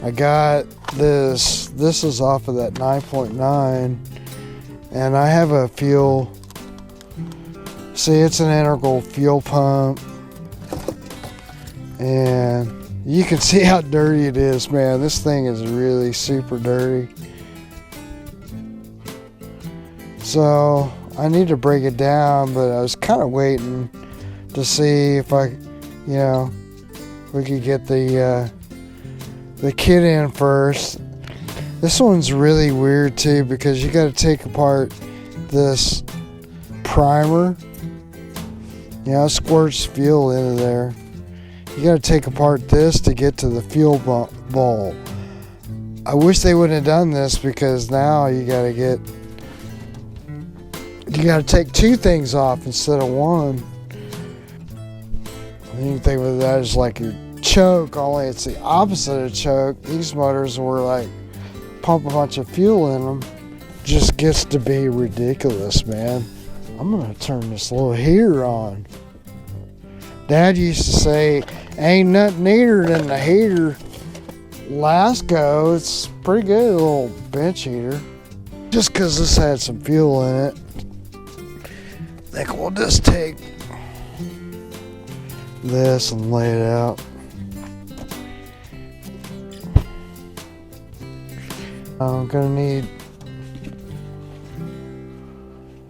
I got this is off of that 9.9, and I have a fuel, see, it's an integral fuel pump, and you can see how dirty it is, man. This thing is really super dirty. So I need to break it down, but I was kind of waiting to see if we could get the kit in first. This one's really weird too, because you got to take apart this primer. It squirts fuel into there. You got to take apart this to get to the fuel bowl. I wish they wouldn't have done this, because now you got to take two things off instead of one. You can think of that as like your choke, only it's the opposite of choke. These motors were like pump a bunch of fuel in them. Just gets to be ridiculous, man. I'm gonna turn this little heater on. Dad used to say, ain't nothing neater than the heater. Lasco, it's pretty good, little bench heater. Just because this had some fuel in it, I think we'll just take this and lay it out. I'm gonna need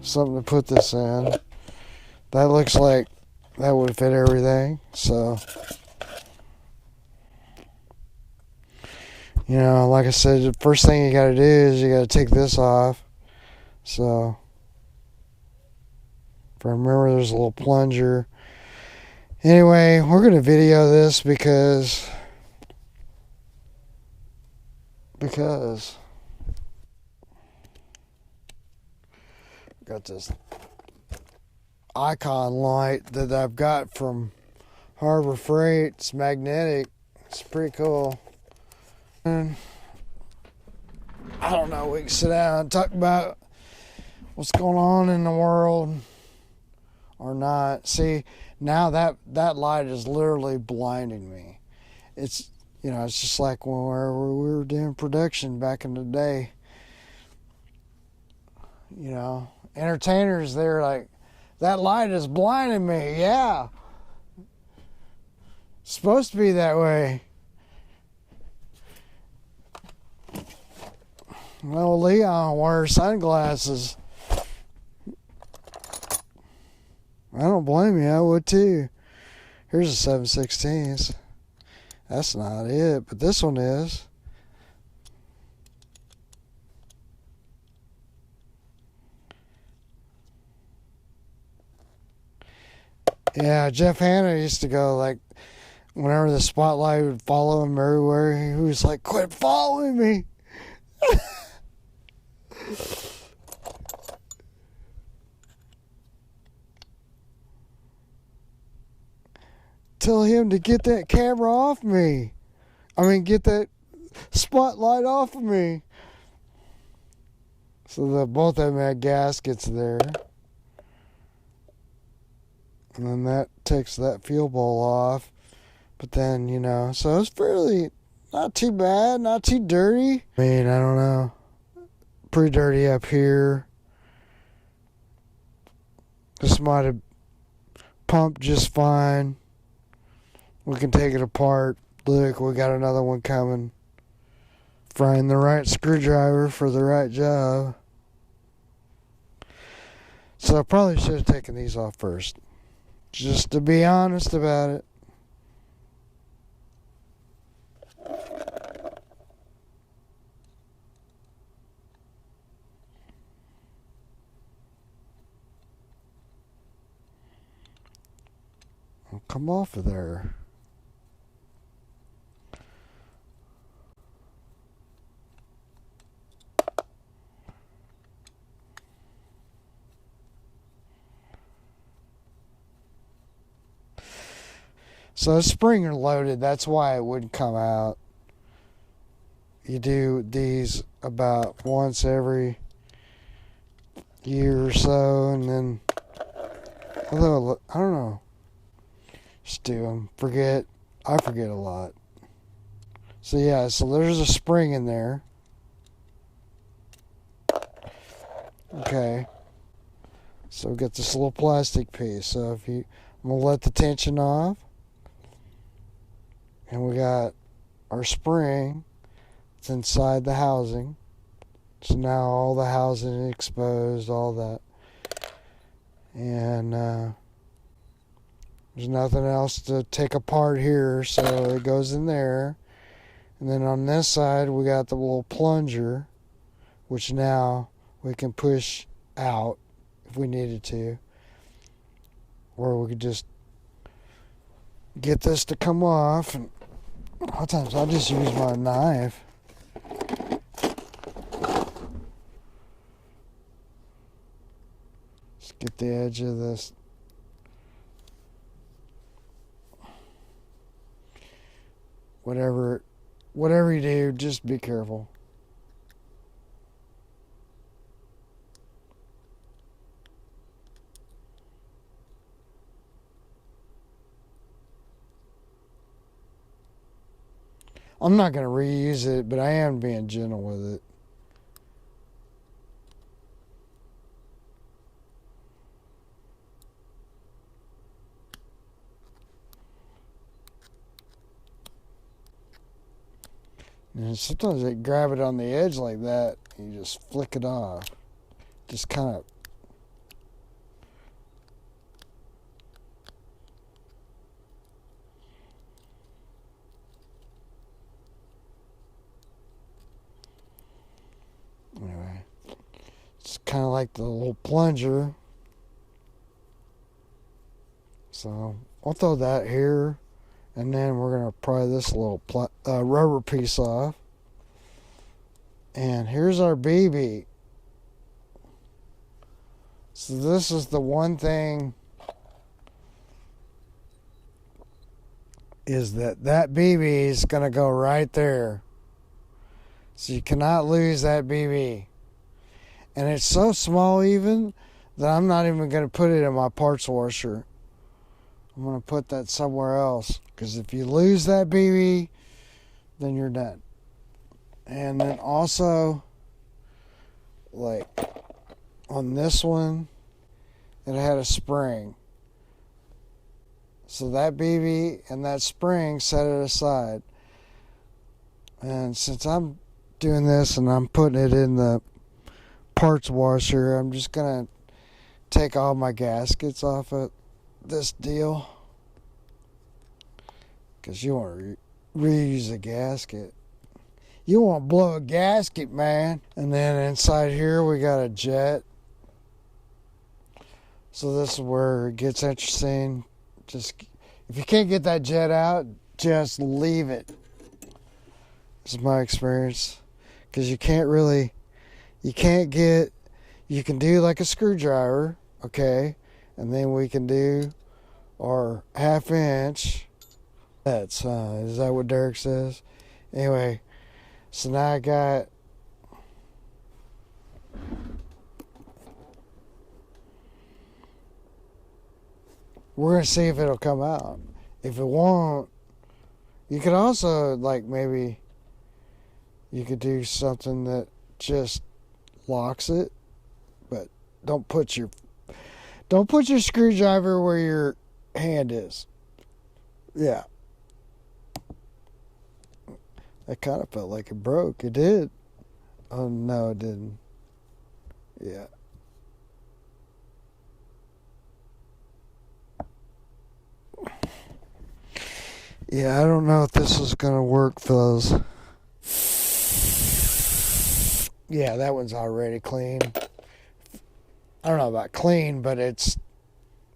something to put this in. That looks like that would fit everything. So, like I said, the first thing you gotta do is you gotta take this off. So, if I remember, there's a little plunger. Anyway, we're going to video this because got this icon light that I've got from Harbor Freight. It's magnetic. It's pretty cool. And I don't know, we can sit down and talk about what's going on in the world or not. See, now that light is literally blinding me. It's it's just like whenever we were doing production back in the day. Entertainers, they're like, that light is blinding me. Yeah, it's supposed to be that way. Well, Leon wears sunglasses. I don't blame you, I would too. Here's a 7/16. That's not it, but this one is. Yeah, Jeff Hanna used to go, like, whenever the spotlight would follow him everywhere, he was like, quit following me. Tell him to get that camera off me. Get that spotlight off of me. So both of them had gaskets there. And then that takes that fuel bowl off. But then, so it's fairly not too bad, not too dirty. I don't know. Pretty dirty up here. This might have pumped just fine. We can take it apart. Look, we got another one coming. Find the right screwdriver for the right job. So I probably should have taken these off first. Just to be honest about it. I'll come off of there. So the spring are loaded. That's why it wouldn't come out. You do these about once every year or so, and then, although I don't know, just do them. I forget a lot. So yeah, so there's a spring in there. Okay. So we got this little plastic piece. So I'm gonna let the tension off. And we got our spring. It's inside the housing. So now all the housing is exposed, all that. And there's nothing else to take apart here, so it goes in there. And then on this side, we got the little plunger, which now we can push out if we needed to. Or we could just get this to come off. And a lot of times I'll just use my knife. Just get the edge of this. Whatever you do, just be careful. I'm not going to reuse it, but I am being gentle with it. And sometimes they grab it on the edge like that, and you just flick it off. Just kind of. Anyway, it's kind of like the little plunger. So I'll throw that here, and then we're going to pry this little rubber piece off. And here's our BB. So this is the one thing, is that BB is going to go right there. So you cannot lose that BB. And it's so small even that I'm not even going to put it in my parts washer. I'm going to put that somewhere else. Because if you lose that BB, then you're done. And then also, like on this one, it had a spring. So that BB and that spring, set it aside. And since I'm doing this and I'm putting it in the parts washer, I'm just going to take all my gaskets off of this deal. Because you want to reuse a gasket. You won't blow a gasket, man. And then inside here we got a jet. So this is where it gets interesting. Just if you can't get that jet out, just leave it. This is my experience. Because you can do like a screwdriver, okay? And then we can do our 1/2 inch. Is that what Derek says? Anyway. So now I got we're going to see if it'll come out. If it won't, you could also maybe you could do something that just locks it, but don't put your screwdriver where your hand is. Yeah. That kind of felt like it broke. It did. Oh, no, it didn't. Yeah. Yeah, I don't know if this is going to work, fellas. Yeah, that one's already clean. I don't know about clean, but it's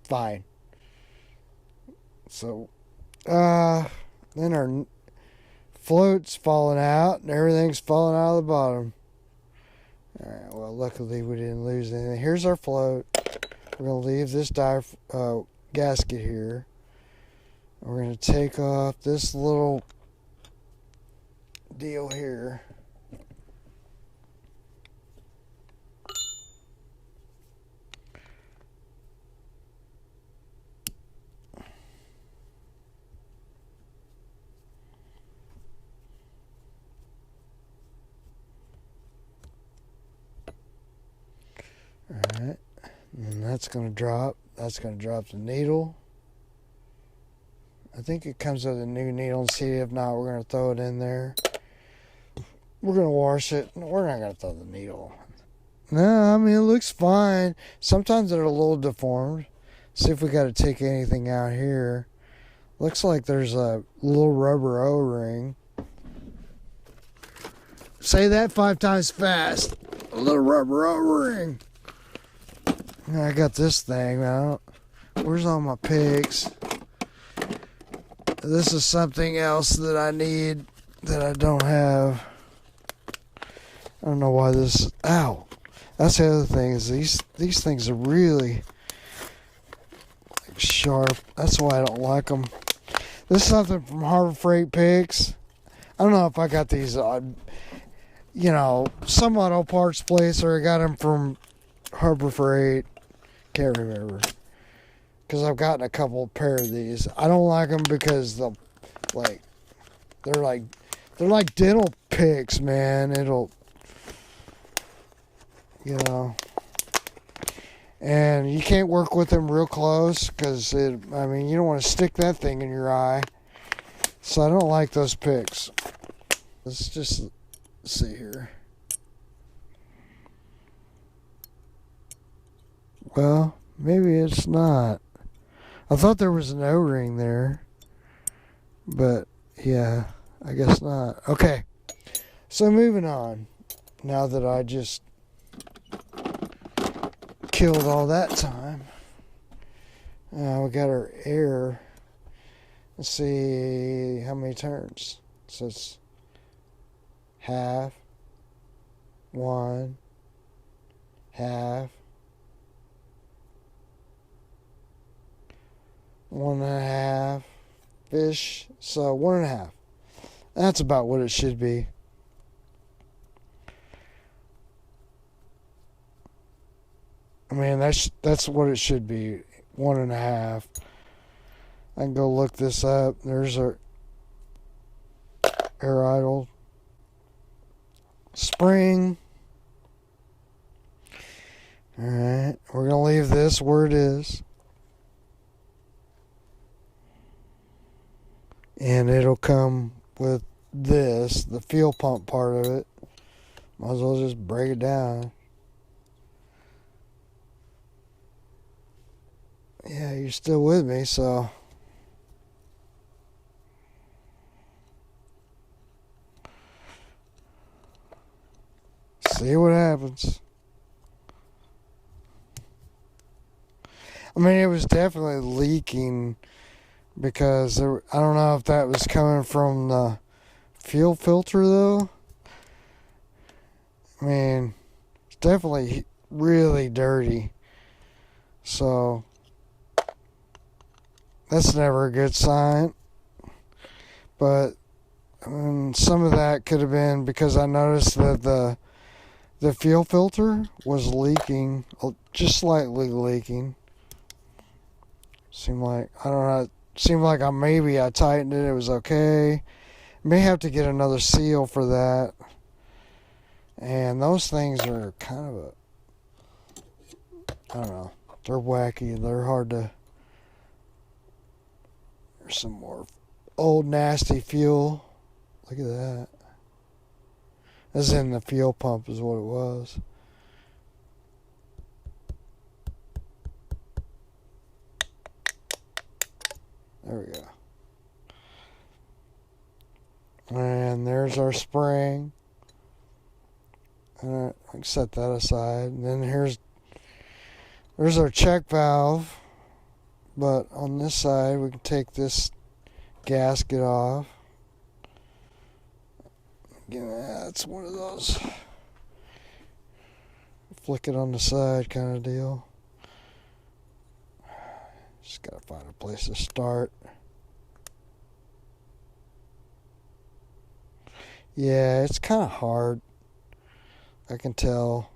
fine. So, then our float's falling out and everything's falling out of the bottom. Alright, well, luckily we didn't lose anything. Here's our float. We're going to leave this gasket here. We're going to take off this little deal here. That's going to drop. That's going to drop the needle. I think it comes with a new needle and see. If not, we're going to throw it in there. We're going to wash it. We're not going to throw the needle. No, I mean, it looks fine. Sometimes they're a little deformed. See if we got to take anything out here. Looks like there's a little rubber O-ring. Say that 5 times fast. A little rubber O-ring. I got this thing out. Where's all my pigs? This is something else that I need that I don't have. I don't know why this... Ow. That's the other thing, is these things are really sharp. That's why I don't like them. This is something from Harbor Freight Pigs. I don't know if I got these some auto parts place, or I got them from Harbor Freight. Can't remember. Because I've gotten a couple pair of these. I don't like them because they're like dental picks, man. And you can't work with them real close because you don't want to stick that thing in your eye. So I don't like those picks. Let's just see here. Well, maybe it's not. I thought there was an O-ring there. But, yeah, I guess not. Okay. So moving on. Now that I just killed all that time. We got our air. Let's see how many turns. So it's half, 1, half, 1.5 fish. So 1.5. That's about what it should be. I mean, that's what it should be. 1.5. I can go look this up. There's our air idle spring. Alright, we're going to leave this where it is. And it'll come with this, the fuel pump part of it. Might as well just break it down. Yeah, you're still with me, so. See what happens. I mean, it was definitely leaking because I don't know if that was coming from the fuel filter, though. I mean, it's definitely really dirty. So that's never a good sign. But some of that could have been because I noticed that the fuel filter was leaking, just slightly leaking. Seemed like I tightened it. It was okay. May have to get another seal for that. And those things are kind of I don't know. They're wacky. They're hard to. There's some more old nasty fuel. Look at that. As in the fuel pump is what it was. There we go. And there's our spring. I can set that aside. And then there's our check valve. But on this side, we can take this gasket off. Again, that's one of those flick it on the side kind of deal. Just gotta find a place to start. Yeah, it's kind of hard. I can tell.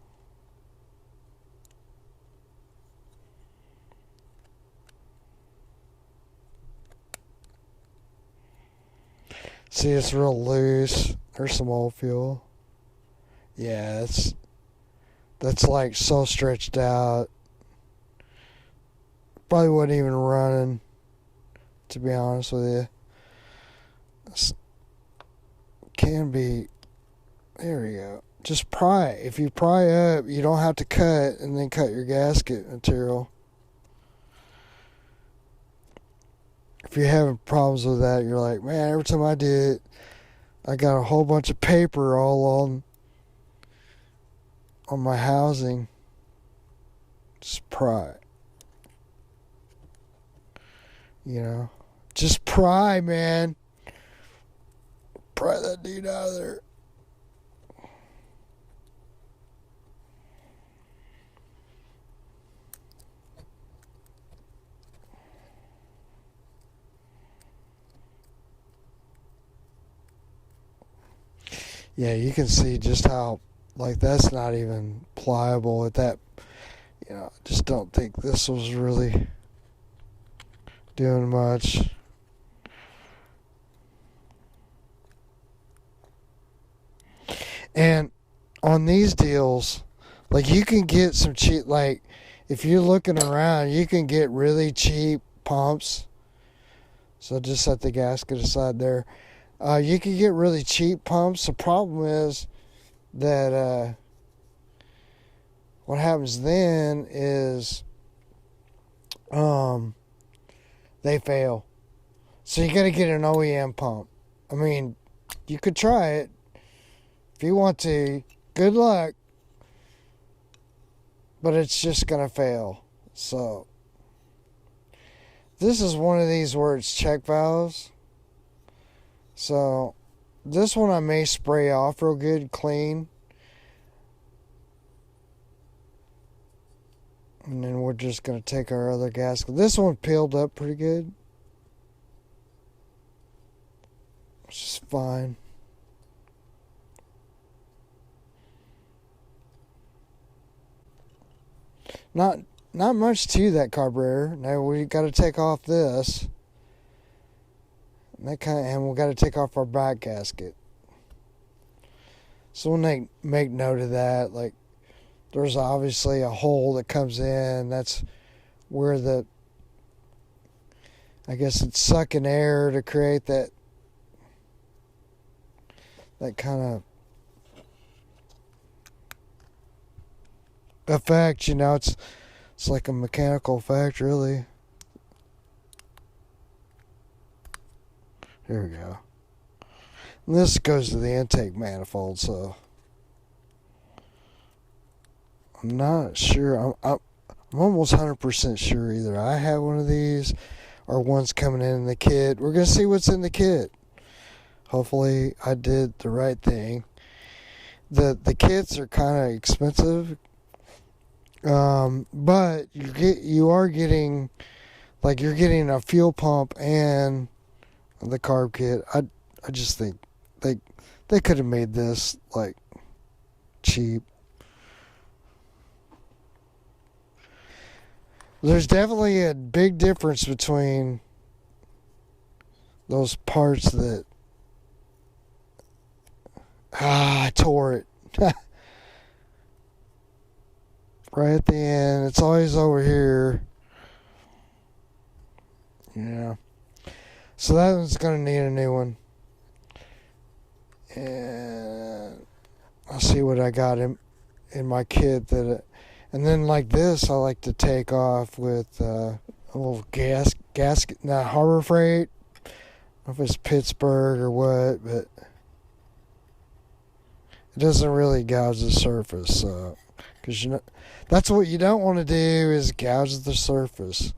See, it's real loose. There's some old fuel. Yeah, that's like so stretched out. Probably wasn't even running, to be honest with you. This can be. There we go. Just pry. If you pry up, you don't have to cut and then cut your gasket material. If you're having problems with that, you're like, man, every time I do it, I got a whole bunch of paper all on my housing. Just pry. You know, just pry, man. Pry that dude out of there. Yeah, you can see just how, like, that's not even pliable at that. You know, I just don't think this was really doing much. And on these deals, like, you can get some cheap, like, if you're looking around, you can get really cheap pumps. So just set the gasket aside there. You can get really cheap pumps. The problem is that what happens then is they fail. So you got to get an OEM pump. I mean, you could try it if you want to. Good luck. But it's just going to fail. So this is one of these where it's check valves. So this one I may spray off real good, clean. And then we're just going to take our other gasket. This one peeled up pretty good. Which is fine. Not much to that carburetor. Now we got to take off this. And we got to take off our back gasket. So when they make note of that, like, there's obviously a hole that comes in. That's where I guess it's sucking air to create that kind of effect. You know, it's like a mechanical effect, really. Here we go. And this goes to the intake manifold, so I'm not sure. I'm almost 100% sure either I have one of these or one's coming in the kit. We're going to see what's in the kit. Hopefully I did the right thing. The kits are kind of expensive, but you are getting, like, you're getting a fuel pump and the carb kit. I just think they could have made this, like, cheap. There's definitely a big difference between those parts that I tore it right at the end. It's always over here. Yeah. So that one's going to need a new one. And I'll see what I got in my kit. And then, like this, I like to take off with a little gasket. Not Harbor Freight. I don't know if it's Pittsburgh or what, but it doesn't really gouge the surface. So, because that's what you don't want to do, is gouge the surface.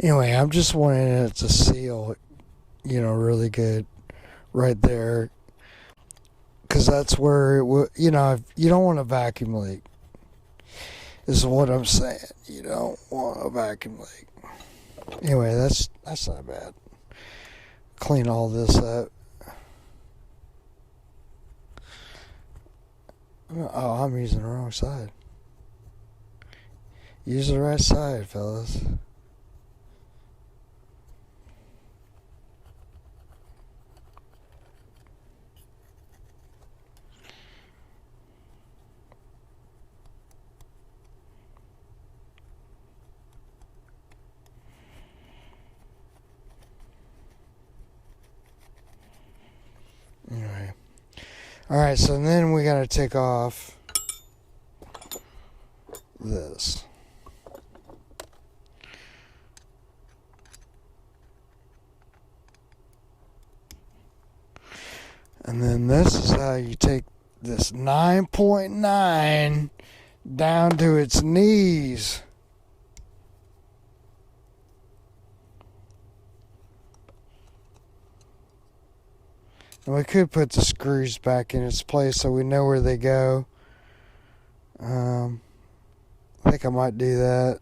Anyway, I'm just wanting it to seal, really good right there. Because that's where, if you don't want a vacuum leak, is what I'm saying. You don't want a vacuum leak. Anyway, that's not bad. Clean all this up. Oh, I'm using the wrong side. Use the right side, fellas. Anyway. Alright, so then we gotta take off this. And then this is how you take this 9.9 down to its knees. And we could put the screws back in its place so we know where they go. I think I might do that.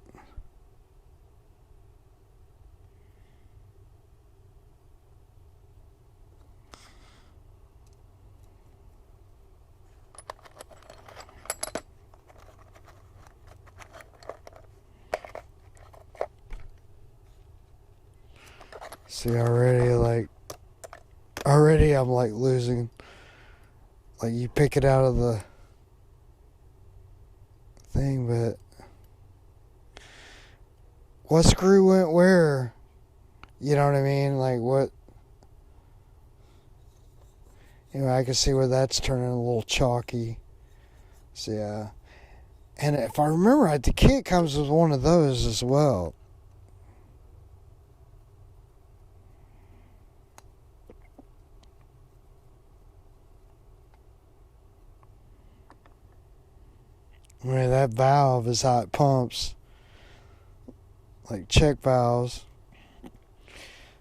See, already I'm like losing. Like you pick it out of the thing, but what screw went where? You know what I mean? Like what? Anyway, I can see where that's turning a little chalky. So yeah. And if I remember right, the kit comes with one of those as well. I mean, that valve is how it pumps. Like check valves.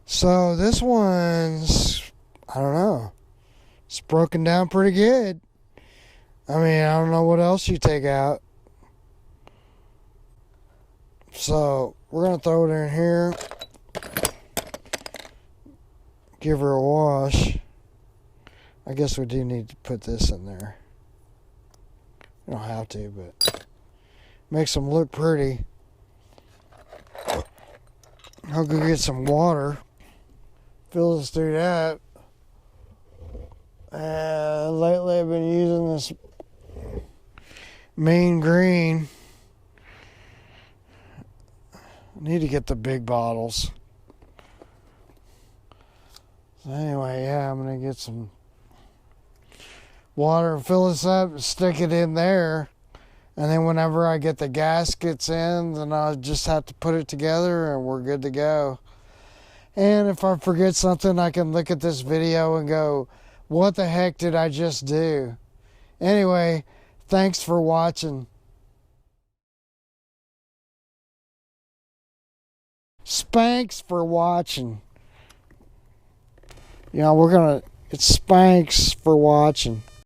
So this one's, I don't know. It's broken down pretty good. I mean, I don't know what else you take out. So we're going to throw it in here. Give her a wash. I guess we do need to put this in there. You don't have to, but makes them look pretty. I'll go get some water. Fill this through that. Lately I've been using this Main Green. I need to get the big bottles. So anyway, yeah, I'm going to get some water and fill this up and stick it in there. And then whenever I get the gaskets in, then I'll just have to put it together and we're good to go. And if I forget something, I can look at this video and go, what the heck did I just do? Anyway, thanks for watching. Spanks for watching. It's Spanks for watching.